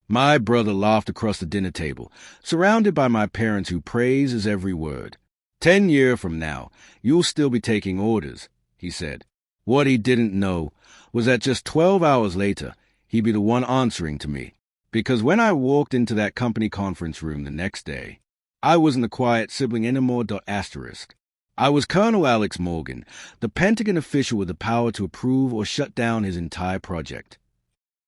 My brother laughed across the dinner table, surrounded by my parents who praised his every word. 10 years from now, you'll still be taking orders, he said. What he didn't know was that just 12 hours later, he'd be the one answering to me. Because when I walked into that company conference room the next day, I wasn't the quiet sibling anymore. I was Colonel Alex Morgan, the Pentagon official with the power to approve or shut down his entire project.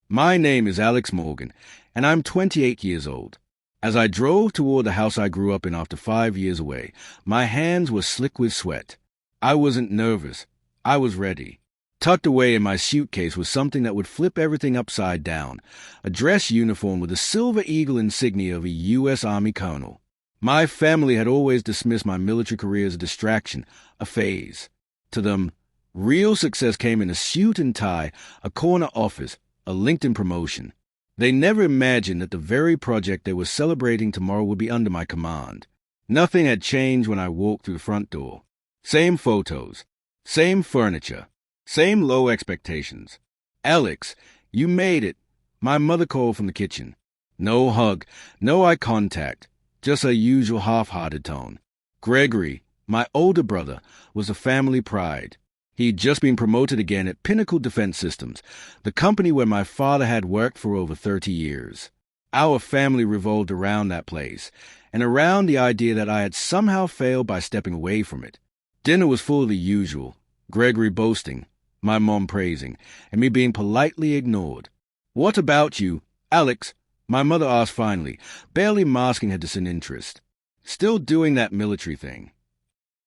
My name is Alex Morgan, and I'm 28 years old. As I drove toward the house I grew up in after 5 years away, my hands were slick with sweat. I wasn't nervous. I was ready. Tucked away in my suitcase was something that would flip everything upside down, a dress uniform with a silver eagle insignia of a U.S. Army colonel. My family had always dismissed my military career as a distraction, a phase. To them, real success came in a suit and tie, a corner office, a LinkedIn promotion. They never imagined that the very project they were celebrating tomorrow would be under my command. Nothing had changed when I walked through the front door. Same photos, same furniture, same low expectations. Alex, you made it. My mother called from the kitchen. No hug, no eye contact, just her usual half-hearted tone. Gregory, my older brother, was a family pride. He'd just been promoted again at Pinnacle Defense Systems, the company where my father had worked for over 30 years. Our family revolved around that place, and around the idea that I had somehow failed by stepping away from it. Dinner was full of the usual, Gregory boasting, my mom praising, and me being politely ignored. "What about you, Alex?" my mother asked finally, barely masking her disinterest. "Still doing that military thing?"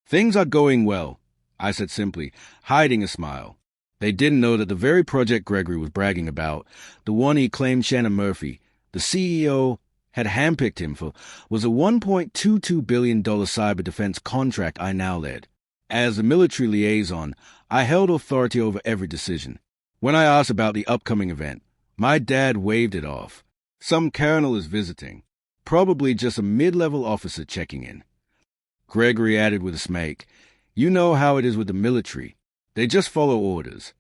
"Things are going well," I said simply, hiding a smile. They didn't know that the very project Gregory was bragging about, the one he claimed Shannon Murphy, the CEO, had handpicked him for, was a $1.22 billion cyber defense contract I now led. As a military liaison, I held authority over every decision. When I asked about the upcoming event, my dad waved it off. Some colonel is visiting, probably just a mid-level officer checking in. Gregory added with a smirk, "You know how it is with the military. They just follow orders."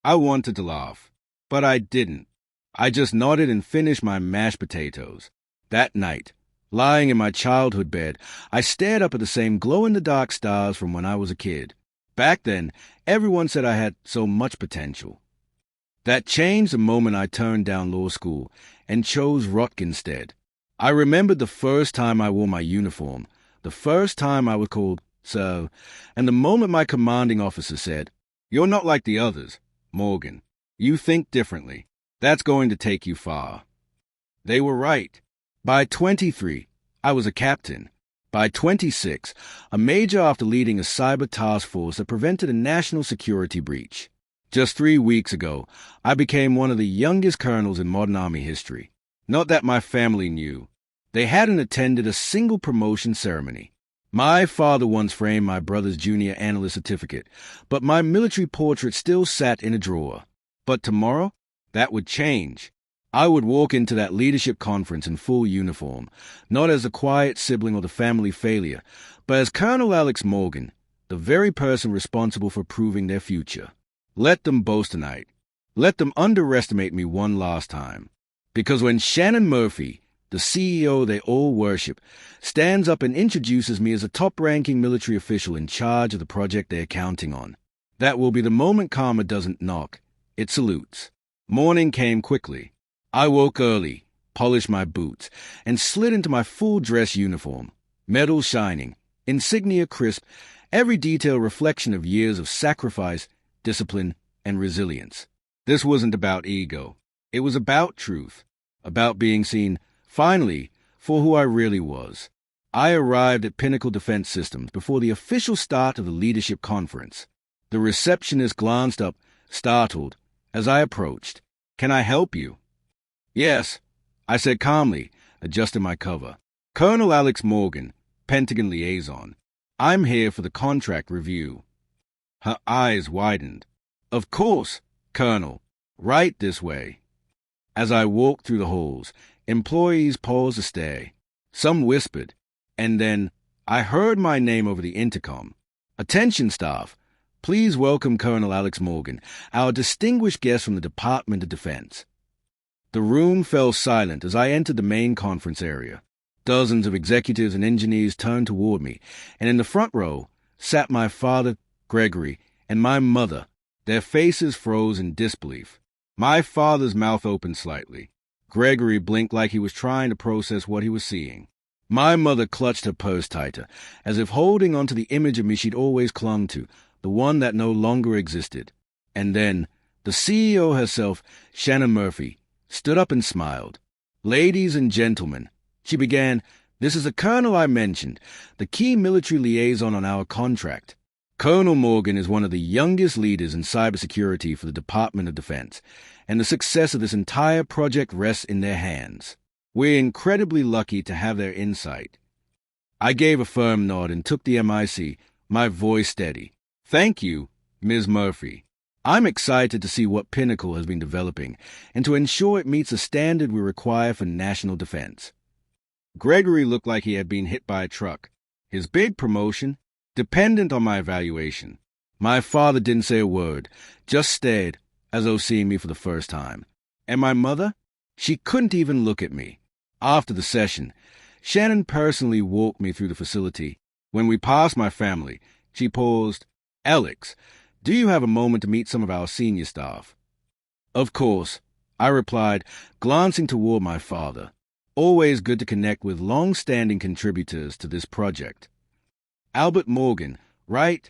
I wanted to laugh, but I didn't. I just nodded and finished my mashed potatoes. That night, lying in my childhood bed, I stared up at the same glow-in-the-dark stars from when I was a kid. Back then, everyone said I had so much potential. That changed the moment I turned down law school and chose Rutgers instead. I remembered the first time I wore my uniform, the first time I was called sir, and the moment my commanding officer said, "You're not like the others, Morgan. You think differently. That's going to take you far." They were right. By 23, I was a captain. By 26, a major after leading a cyber task force that prevented a national security breach. Just 3 weeks ago, I became one of the youngest colonels in modern Army history. Not that my family knew. They hadn't attended a single promotion ceremony. My father once framed my brother's junior analyst certificate, but my military portrait still sat in a drawer. But tomorrow, that would change. I would walk into that leadership conference in full uniform, not as a quiet sibling or the family failure, but as Colonel Alex Morgan, the very person responsible for proving their future. Let them boast tonight. Let them underestimate me one last time. Because when Shannon Murphy, the CEO they all worship, stands up and introduces me as a top-ranking military official in charge of the project they're counting on, that will be the moment karma doesn't knock. It salutes. Morning came quickly. I woke early, polished my boots, and slid into my full-dress uniform. Medals shining, insignia crisp, every detail a reflection of years of sacrifice, discipline, and resilience. This wasn't about ego. It was about truth, about being seen, finally, for who I really was. I arrived at Pinnacle Defense Systems before the official start of the leadership conference. The receptionist glanced up, startled, as I approached. "Can I help you?" "Yes," I said calmly, adjusting my cover. "Colonel Alex Morgan, Pentagon Liaison. I'm here for the contract review." Her eyes widened. "Of course, Colonel. Right this way." As I walked through the halls, employees paused to stare. Some whispered, and then I heard my name over the intercom. "Attention, staff. Please welcome Colonel Alex Morgan, our distinguished guest from the Department of Defense." The room fell silent as I entered the main conference area. Dozens of executives and engineers turned toward me, and in the front row sat my father, Gregory, and my mother. Their faces froze in disbelief. My father's mouth opened slightly. Gregory blinked like he was trying to process what he was seeing. My mother clutched her purse tighter, as if holding onto the image of me she'd always clung to, the one that no longer existed. And then, the CEO herself, Shannon Murphy, stood up and smiled. "Ladies and gentlemen," she began, "this is the colonel I mentioned, the key military liaison on our contract. Colonel Morgan is one of the youngest leaders in cybersecurity for the Department of Defense, and the success of this entire project rests in their hands. We're incredibly lucky to have their insight." I gave a firm nod and took the MIC, my voice steady. "Thank you, Ms. Murphy. I'm excited to see what Pinnacle has been developing and to ensure it meets the standard we require for national defense." Gregory looked like he had been hit by a truck. His big promotion, dependent on my evaluation. My father didn't say a word, just stared, as though seeing me for the first time. And my mother? She couldn't even look at me. After the session, Shannon personally walked me through the facility. When we passed my family, she paused. "Alex, do you have a moment to meet some of our senior staff?" "Of course," I replied, glancing toward my father. Always good to connect with long-standing contributors to this project. "Albert Morgan, right?"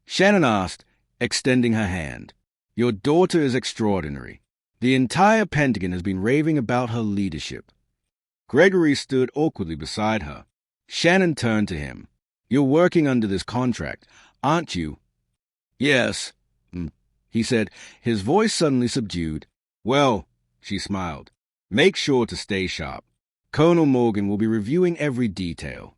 Shannon asked, extending her hand. "Your daughter is extraordinary. The entire Pentagon has been raving about her leadership." Gregory stood awkwardly beside her. Shannon turned to him. "You're working under this contract, aren't you?" "Yes," he said, his voice suddenly subdued. "Well," she smiled, "make sure to stay sharp. Colonel Morgan will be reviewing every detail."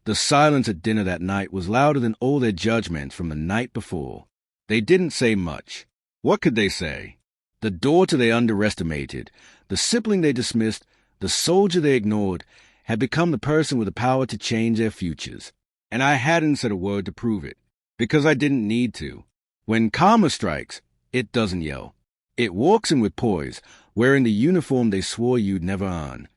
The silence at dinner that night was louder than all their judgments from the night before. They didn't say much. What could they say? The daughter they underestimated, the sibling they dismissed, the soldier they ignored, had become the person with the power to change their futures. And I hadn't said a word to prove it, because I didn't need to. When karma strikes, it doesn't yell. It walks in with poise, wearing the uniform they swore you'd never earn.